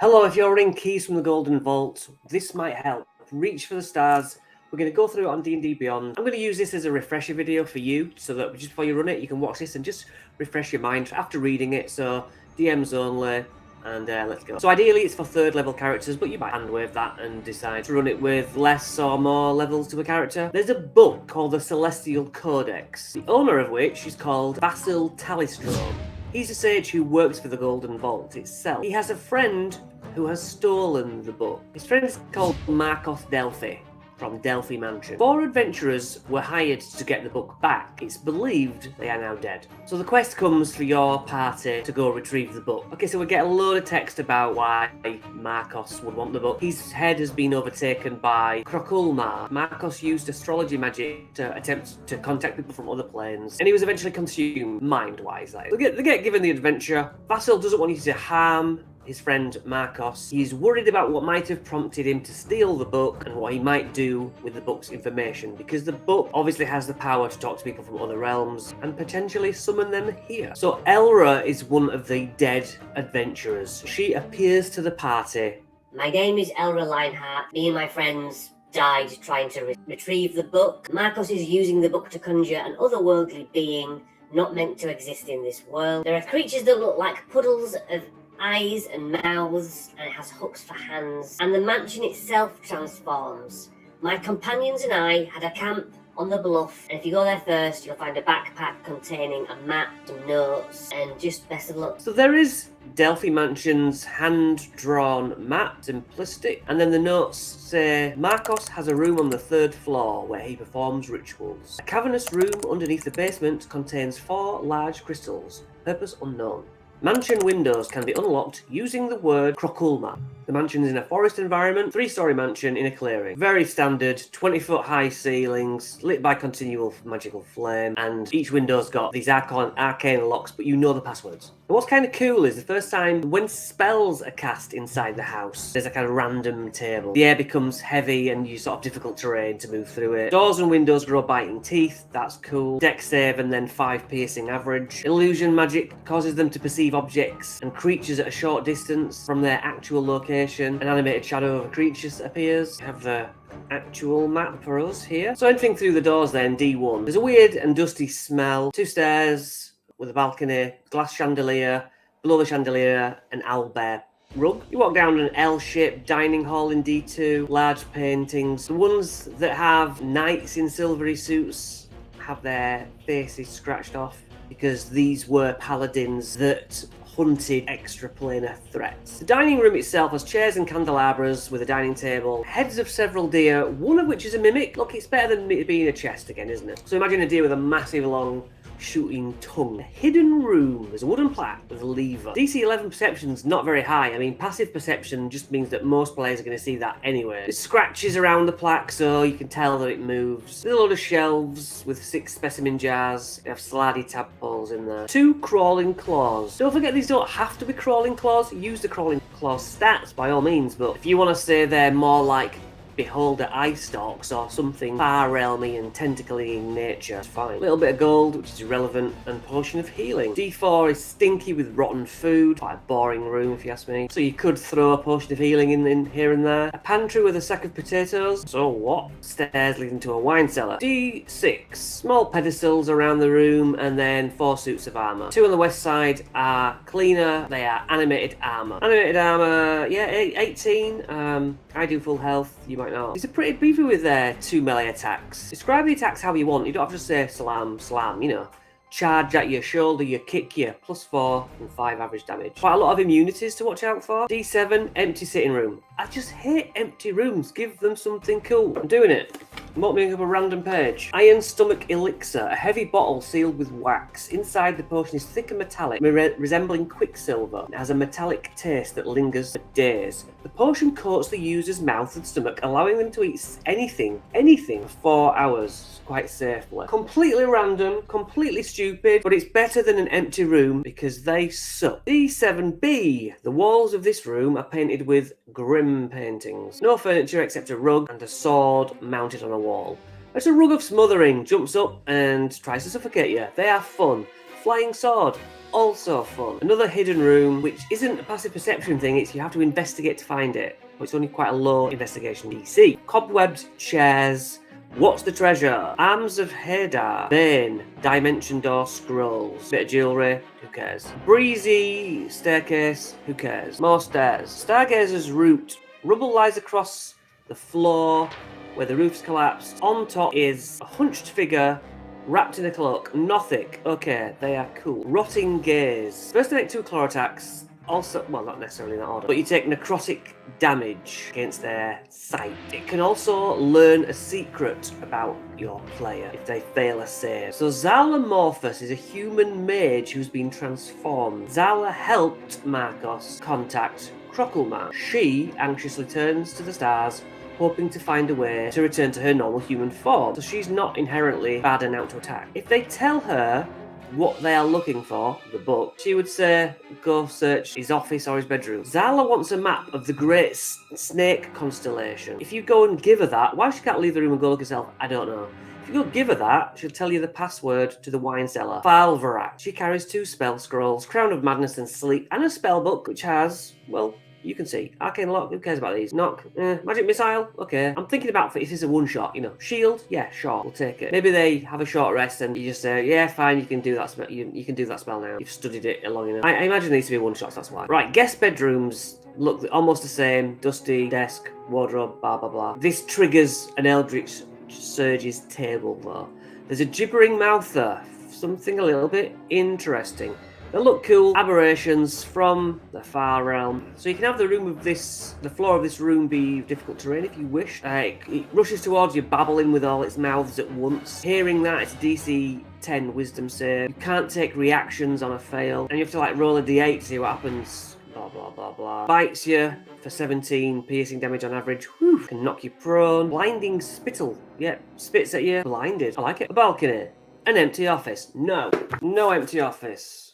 Hello, if you're running keys from the Golden Vault, this might help. Reach for the stars. We're going to go through it on D&D Beyond. I'm going to use this as a refresher video for you, so that just before you run it, you can watch this and just refresh your mind after reading it. So, DMs only, and let's go. So ideally, it's for third level characters, but you might handwave that and decide to run it with less or more levels to a character. There's a book called the Celestial Codex, the owner of which is called Basil Talistrome. He's a sage who works for the Golden Vault itself. He has a friend who has stolen the book. His friend is called Marcos Delphi from Delphi Mansion. 4 adventurers were hired to get the book back. It's believed they are now dead. So the quest comes for your party to go retrieve the book. Okay, so we get a load of text about why Marcos would want the book. His head has been overtaken by Krokulmar. Marcos used astrology magic to attempt to contact people from other planes, and he was eventually consumed mind-wise. They get given the adventure. Vasil doesn't want you to harm his friend Marcos. He's worried about what might have prompted him to steal the book and what he might do with the book's information, because the book obviously has the power to talk to people from other realms and potentially summon them here. So Elra is one of the dead adventurers. She appears to the party. My name is Elra Lionheart. Me and my friends died trying to retrieve the book. Marcos is using the book to conjure an otherworldly being not meant to exist in this world. There are creatures that look like puddles of eyes and mouths, and it has hooks for hands, and the mansion itself transforms. My companions and I had a camp on the bluff, and if you go there first, you'll find a backpack containing a map, some notes, and just best of luck. So there is Delphi Mansion's hand-drawn map, simplistic, and then the notes say Marcos has a room on the 3rd floor where he performs rituals. A cavernous room underneath the basement contains 4 large crystals, purpose unknown. Mansion windows can be unlocked using the word Krokulma. The mansion is in a forest environment, 3-story mansion in a clearing. Very standard, 20-foot high ceilings, lit by continual magical flame, and each window's got these arcane locks, but you know the passwords. And what's kind of cool is the first time when spells are cast inside the house, there's a kind of random table. The air becomes heavy and you sort of difficult terrain to move through it. Doors and windows grow biting teeth, that's cool. Dex save and then 5 piercing average. Illusion magic causes them to perceive objects and creatures at a short distance from their actual location. An animated shadow of a creature appears. We have the actual map for us here. So entering through the doors then, D1. There's a weird and dusty smell. 2 stairs with a balcony, glass chandelier, below the chandelier, an owlbear rug. You walk down an L-shaped dining hall in D2, large paintings. The ones that have knights in silvery suits have their faces scratched off, because these were paladins that hunted extraplanar threats. The dining room itself has chairs and candelabras with a dining table, heads of several deer, one of which is a mimic. Look, it's better than it being a chest again, isn't it? So imagine a deer with a massive long shooting tongue. A hidden room. There's a wooden plaque with a lever. DC 11 perception's not very high. I mean, passive perception just means that most players are going to see that anyway. There's scratches around the plaque so you can tell that it moves. There's a load of shelves with 6 specimen jars. They have sladdy tadpoles in there. 2 crawling claws. Don't forget, these don't have to be crawling claws. Use the crawling claws stats by all means, but if you want to say they're more like beholder eye stalks or something far realmy and tentacly in nature, it's fine. A little bit of gold, which is irrelevant, and potion of healing. D4 is stinky with rotten food. Quite a boring room if you ask me. So you could throw a potion of healing in here and there. A pantry with a sack of potatoes. So what? Stairs leading to a wine cellar. D6. Small pedestals around the room, and then 4 suits of armor. 2 on the west side are cleaner. They are animated armor. Animated armor, yeah, 18. I do full health. You might not. These are pretty beefy with their 2 melee attacks. Describe the attacks how you want. You don't have to say slam, slam, you know. Charge at your shoulder, you kick you, +4 and 5 average damage. Quite a lot of immunities to watch out for. D7, empty sitting room. I just hate empty rooms. Give them something cool. I'm doing it. I'm opening up a random page. Iron stomach elixir, a heavy bottle sealed with wax. Inside the potion is thick and metallic, resembling quicksilver. It has a metallic taste that lingers for days. The potion coats the user's mouth and stomach, allowing them to eat anything for 4 hours, quite safely. Completely random, completely stupid, but it's better than an empty room because they suck. D7B. The walls of this room are painted with grim paintings. No furniture except a rug and a sword mounted on a wall. It's a rug of smothering, jumps up and tries to suffocate you. They are fun. Flying sword. also fun. Another hidden room, which isn't a passive perception thing, it's you have to investigate to find it. But it's only quite a low investigation DC. Cobwebbed chairs. What's the treasure? Arms of Hadar. Bane. Dimension door scrolls. Bit of jewellery. Who cares? Breezy staircase. Who cares? More stairs. Stargazer's route. Rubble lies across the floor where the roof's collapsed. On top is a hunched figure wrapped in a cloak. Nothic. Okay, they are cool. Rotting gaze. First to make 2 claw attacks. Also, well, not necessarily in that order, but you take necrotic damage against their sight. It can also learn a secret about your player if they fail a save. So Zala Morphus is a human mage who's been transformed. Zala helped Marcos contact Crockleman. She anxiously turns to the stars, hoping to find a way to return to her normal human form. So she's not inherently bad and out to attack. If they tell her what they are looking for, the book, she would say, go search his office or his bedroom. Zala wants a map of the Great Snake Constellation. If you go and give her that, why she can't leave the room and go look herself, I don't know. If you go give her that, she'll tell you the password to the wine cellar. Falvarak. She carries 2 spell scrolls, Crown of Madness and Sleep, and a spell book which has, well, you can see. Arcane Lock, who cares about these? Knock, Magic Missile, okay. I'm thinking about if this is a one-shot, you know. Shield, yeah, sure, we'll take it. Maybe they have a short rest and you just say, yeah, fine, you can do that spell. You can do that spell now. You've studied it long enough. I imagine these to be one-shots, that's why. Right, guest bedrooms look almost the same. Dusty, desk, wardrobe, blah, blah, blah. This triggers an Eldritch Surge's table, though. There's a gibbering mouth there. Something a little bit interesting. They look cool. Aberrations from the far realm. So you can have the floor of this room be difficult terrain if you wish. It rushes towards you, babbling with all its mouths at once. Hearing that, it's DC 10 wisdom save. You can't take reactions on a fail. And you have to like roll a d8 to see what happens. Blah, blah, blah, blah. Bites you for 17 piercing damage on average. Whew. Can knock you prone. Blinding spittle. Yep, spits at you. Blinded. I like it. A balcony. An empty office. No empty office.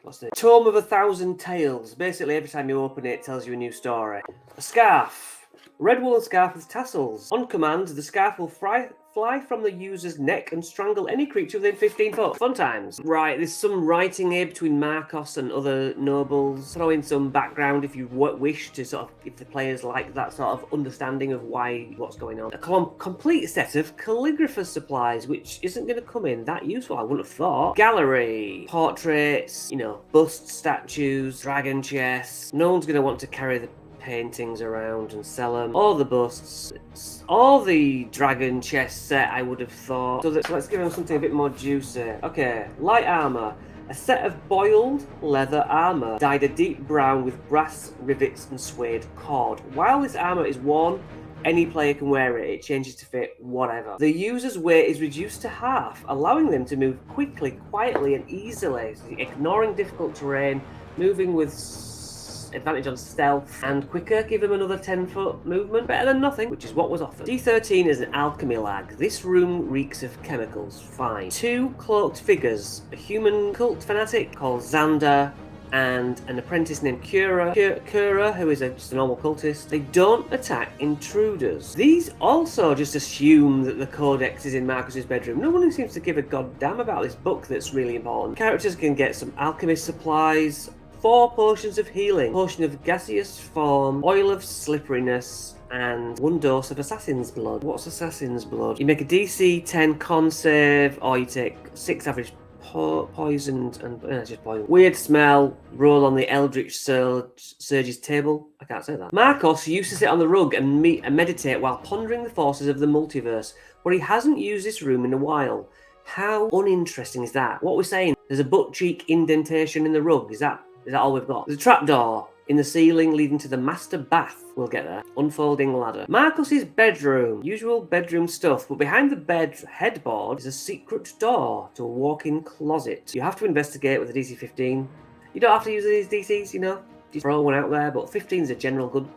What's this? Tome of 1,000 Tales. Basically, every time you open it, it tells you a new story. A scarf. Red woolen scarf with tassels. On command, the scarf will fly from the user's neck and strangle any creature within 15 foot. Fun times. Right, there's some writing here between Marcos and other nobles. Throw in some background if you wish to sort of give the players like that sort of understanding of what's going on. A complete set of calligrapher's supplies, which isn't going to come in that useful, I wouldn't have thought. Gallery. Portraits, busts, statues, dragon chests. No one's going to want to carry the paintings around and sell them. All the busts, all the dragon chest set, I would have thought. So let's give them something a bit more juicy. Okay, light armor. A set of boiled leather armor, dyed a deep brown with brass rivets and suede cord. While this armor is worn, any player can wear it. It changes to fit whatever. The user's weight is reduced to half, allowing them to move quickly, quietly, and easily, ignoring difficult terrain, moving with advantage on stealth and quicker, give them another 10-foot movement. Better than nothing, which is what was offered. D13 is an alchemy lag. This room reeks of chemicals. Fine. 2 cloaked figures, a human cult fanatic called Xander and an apprentice named Kura, who is just a normal cultist. They don't attack intruders. These also just assume that the codex is in Marcus's bedroom. No one seems to give a goddamn about this book that's really important. Characters can get some alchemist supplies, 4 potions of healing, potion of gaseous form, oil of slipperiness, and 1 dose of assassin's blood. What's assassin's blood? You make a DC 10 con save, or you take 6 average poisoned and just poison. Weird smell. Roll on the Eldritch Surge's table. I can't say that. Marcos used to sit on the rug and meditate while pondering the forces of the multiverse, but he hasn't used this room in a while. How uninteresting is that? What we're saying? There's a butt cheek indentation in the rug. Is that all we've got? There's a trapdoor in the ceiling leading to the master bath. We'll get there. Unfolding ladder. Marcus's bedroom. Usual bedroom stuff, but behind the bed headboard is a secret door to a walk-in closet. You have to investigate with a DC 15. You don't have to use these DCs, just throw one out there, but 15 is a general good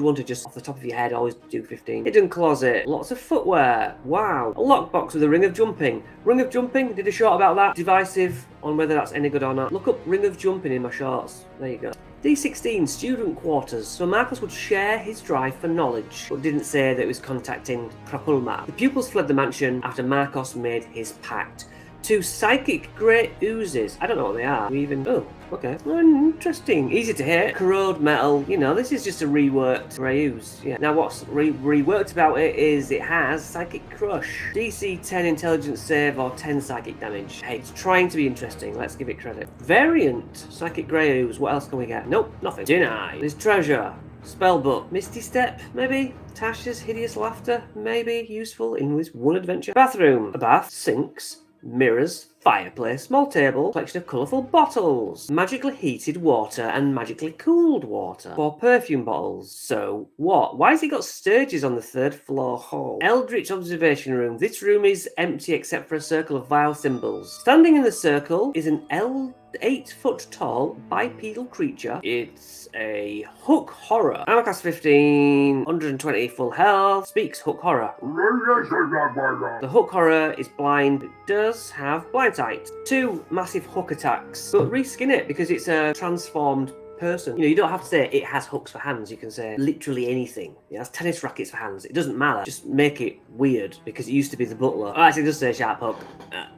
one to just off the top of your head always do 15. Hidden closet. Lots of footwear. Wow. A lockbox with a ring of jumping. Ring of jumping. Did a short about that. Divisive on whether that's any good or not. Look up ring of jumping in my shorts. There you go. D16, student quarters. So Marcus would share his drive for knowledge, but didn't say that it was contacting Krapulma. The pupils fled the mansion after Marcos made his pact. 2 psychic grey oozes. I don't know what they are. Oh, okay. Interesting. Easy to hit. Corrode metal. You know, this is just a reworked grey ooze. Yeah. Now, what's reworked about it is it has psychic crush. DC 10 intelligence save or 10 psychic damage. Hey, it's trying to be interesting. Let's give it credit. Variant. Psychic grey ooze. What else can we get? Nope, nothing. Deny. There's treasure. Spellbook. Misty Step, maybe? Tasha's Hideous Laughter, maybe? Useful in this one adventure. Bathroom. A bath. Sinks. Mirrors, fireplace, small table, collection of colourful bottles, magically heated water and magically cooled water, 4 perfume bottles. So what? Why has it got stages on the 3rd floor hall? Eldritch observation room. This room is empty except for a circle of vile symbols. Standing in the circle is an 8-foot tall bipedal creature. It's a hook horror. Armor class 15, 120 full health, speaks hook horror. The hook horror is blind, but does have blind sight. 2 massive hook attacks, but reskin it because it's a transformed person. You know, you don't have to say it has hooks for hands. You can say literally anything. It has tennis rackets for hands. It doesn't matter. Just make it weird because it used to be the butler. Oh, actually, it does say sharp hook,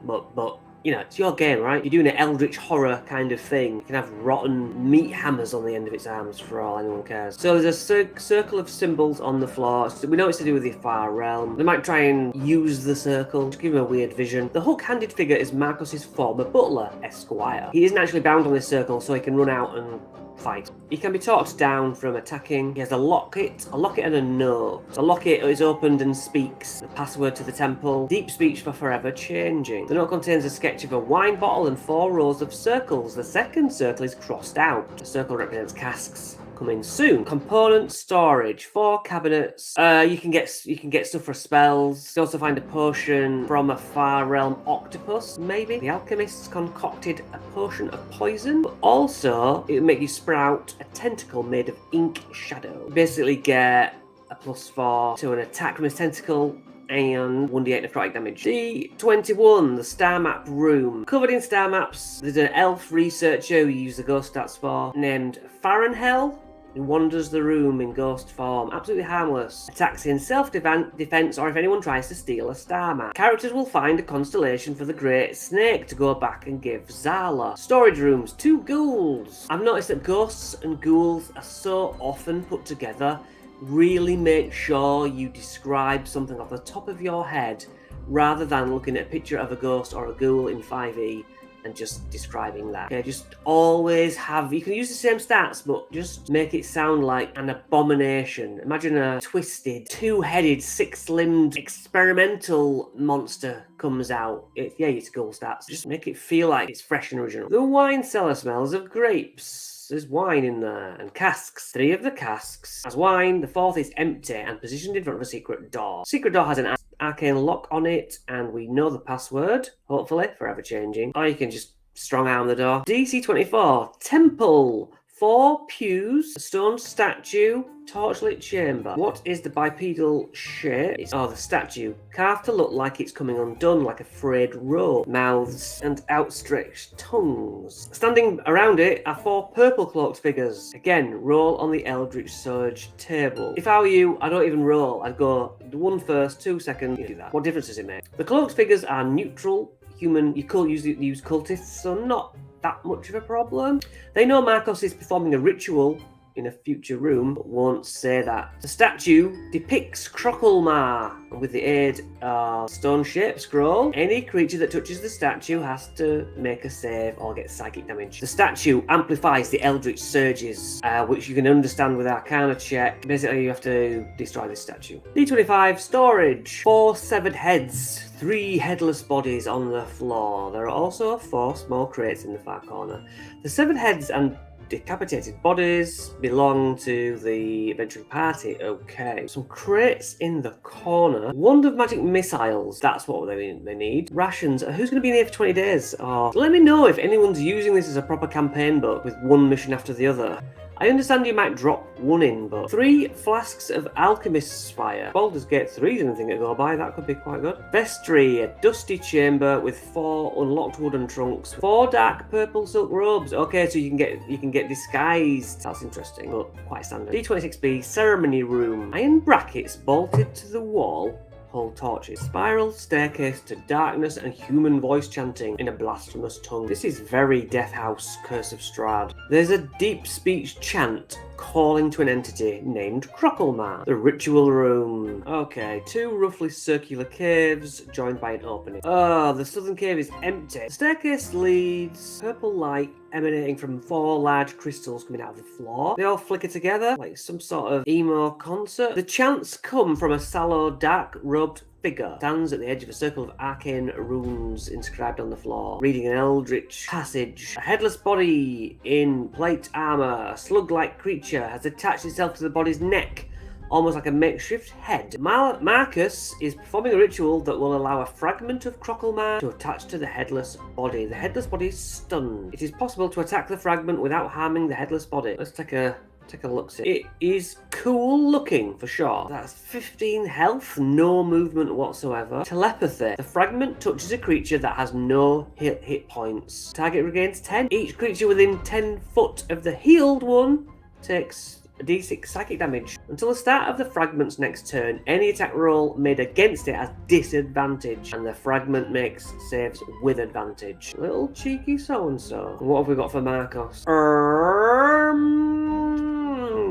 but you know, it's your game, right? You're doing an eldritch horror kind of thing. You can have rotten meat hammers on the end of its arms for all anyone cares. So there's a circle of symbols on the floor. So we know it's to do with the far realm. They might try and use the circle to give him a weird vision. The hook-handed figure is Marcus's former butler, Esquire. He isn't actually bound on this circle, so he can run out and fight. He can be talked down from attacking. He has a locket and a note. The locket is opened and speaks the password to the temple. Deep speech for forever changing. The note contains a sketch of a wine bottle and 4 rows of circles. The second circle is crossed out. The circle represents casks. Coming soon. Components, storage, 4 cabinets. You can get stuff for spells. You can also find a potion from a far realm octopus, maybe. The alchemists concocted a potion of poison, but also it would make you sprout a tentacle made of ink shadow. You basically get a +4 to an attack from his tentacle and 1d8 necrotic damage. D21, the star map room. Covered in star maps, there's an elf researcher who uses the ghost stats for, named Farenhel, who wanders the room in ghost form. Absolutely harmless. Attacks in self-defense or if anyone tries to steal a star map. Characters will find a constellation for the Great Snake to go back and give Zala. Storage rooms, 2 ghouls. I've noticed that ghosts and ghouls are so often put together. Really make sure you describe something off the top of your head rather than looking at a picture of a ghost or a ghoul in 5e and just describing that. Okay, just always have, you can use the same stats, but just make it sound like an abomination. Imagine a twisted, 2-headed, 6-limbed experimental monster comes out. It's ghoul stats. Just make it feel like it's fresh and original. The wine cellar smells of grapes. There's wine in there, and casks. 3 of the casks has wine. The 4th is empty and positioned in front of a secret door. Secret door has an arcane lock on it, and we know the password, hopefully, forever changing. Or you can just strong arm the door. DC 24, temple. 4 pews, a stone statue, torchlit chamber. What is the bipedal shape? The statue. Carved to look like it's coming undone, like a frayed rope. Mouths and outstretched tongues. Standing around it are 4 purple cloaked figures. Again, roll on the Eldritch Surge table. If I were you, I don't even roll. I'd go 1 first, 2 second. You do that. What difference does it make? The cloaked figures are neutral, human. You could use cultists, so not that much of a problem. They know Marcos is performing a ritual in a future room, but won't say that. The statue depicts Crockelmar, and with the aid of stone-shaped scroll, any creature that touches the statue has to make a save or get psychic damage. The statue amplifies the Eldritch Surges, which you can understand with Arcana check. Basically, you have to destroy this statue. D25, storage. 4 severed heads. 3 headless bodies on the floor. There are also 4 small crates in the far corner. The severed heads and decapitated bodies belong to the adventuring party. Okay. Some crates in the corner. Wand of magic missiles. That's what they need. Rations. Who's going to be in here for 20 days? Let me know if anyone's using this as a proper campaign book with one mission after the other. I understand you might drop 1 in, but 3 flasks of Alchemist's Fire. Baldur's Gate 3 is anything to go by. That could be quite good. Vestry, a dusty chamber with 4 unlocked wooden trunks. 4 dark purple silk robes. Okay, so you can get disguised. That's interesting, but quite standard. D26B, ceremony room. Iron brackets bolted to the wall hold torches. Spiral staircase to darkness and human voice chanting in a blasphemous tongue. This is very Death House Curse of Strahd. There's a deep speech chant calling to an entity named Crockleman. The ritual room. Okay, 2 roughly circular caves joined by an opening. Oh, the southern cave is empty. The staircase leads purple light emanating from 4 large crystals coming out of the floor. They all flicker together like some sort of emo concert. The chants come from a sallow, dark-robed figure stands at the edge of a circle of arcane runes inscribed on the floor, reading an eldritch passage. A headless body in plate armor, a slug-like creature, has attached itself to the body's neck, almost like a makeshift head. Marcus is performing a ritual that will allow a fragment of Crockleman to attach to the headless body. The headless body is stunned. It is possible to attack the fragment without harming the headless body. Let's take a look. It is cool looking for sure. That's 15 health, no movement whatsoever. Telepathy. The fragment touches a creature that has no hit points. Target regains 10. Each creature within 10 foot of the healed one takes a d6 psychic damage. Until the start of the fragment's next turn, any attack roll made against it has disadvantage, and the fragment makes saves with advantage. Little cheeky so-and-so. What have we got for Marcos?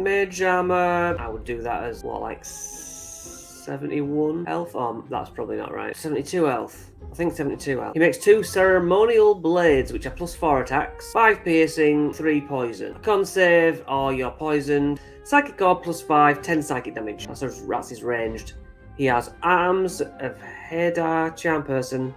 Mage armor. I would do that as, what, like 71 health? Oh, that's probably not right. 72 health. I think 72 health. He makes 2 ceremonial blades, which are +4 attacks, 5 piercing, 3 poison. A con save, or you're poisoned. Psychic orb +5, 10 psychic damage. That's his ranged. He has arms of Hadar, charm person.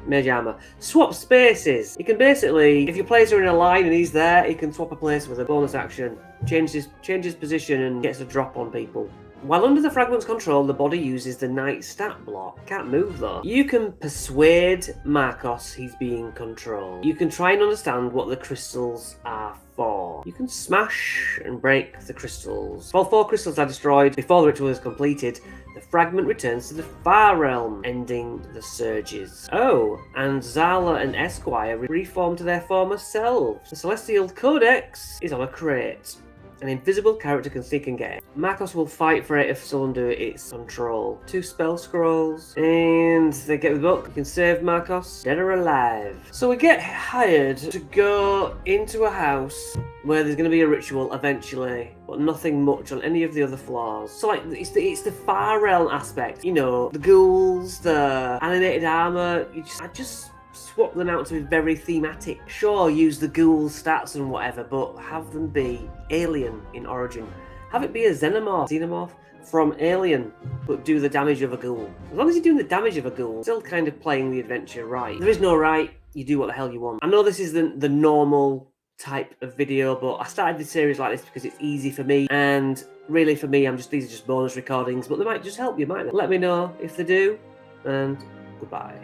Mage armor. Swap spaces. He can basically, if your players are in a line and he's there, he can swap a place with a bonus action. Change his position and gets a drop on people. While under the fragment's control, the body uses the night stat block. Can't move though. You can persuade Marcos he's being controlled. You can try and understand what the crystals are for. You can smash and break the crystals. If all 4 crystals are destroyed before the ritual is completed, the fragment returns to the far realm, ending the surges. Oh, and Zala and Esquire reform to their former selves. The Celestial Codex is on a crate. An invisible character can sneak and get it. Marcos will fight for it if it's under its control. 2 spell scrolls. And they get the book. You can save Marcos, dead or alive. So we get hired to go into a house where there's going to be a ritual eventually, but nothing much on any of the other floors. So like, it's the far realm aspect. You know, the ghouls, the animated armor. I just swap them out to be very thematic. Sure, use the ghoul stats and whatever, but have them be alien in origin. Have it be a xenomorph from Alien, but do the damage of a ghoul. As long as you're doing the damage of a ghoul, still kind of playing the adventure right. There is no right, you do what the hell you want. I know this is the normal type of video, but I started this series like this because it's easy for me, and really for me, these are just bonus recordings, but they might just help you, mightn't they? Let me know if they do, and goodbye.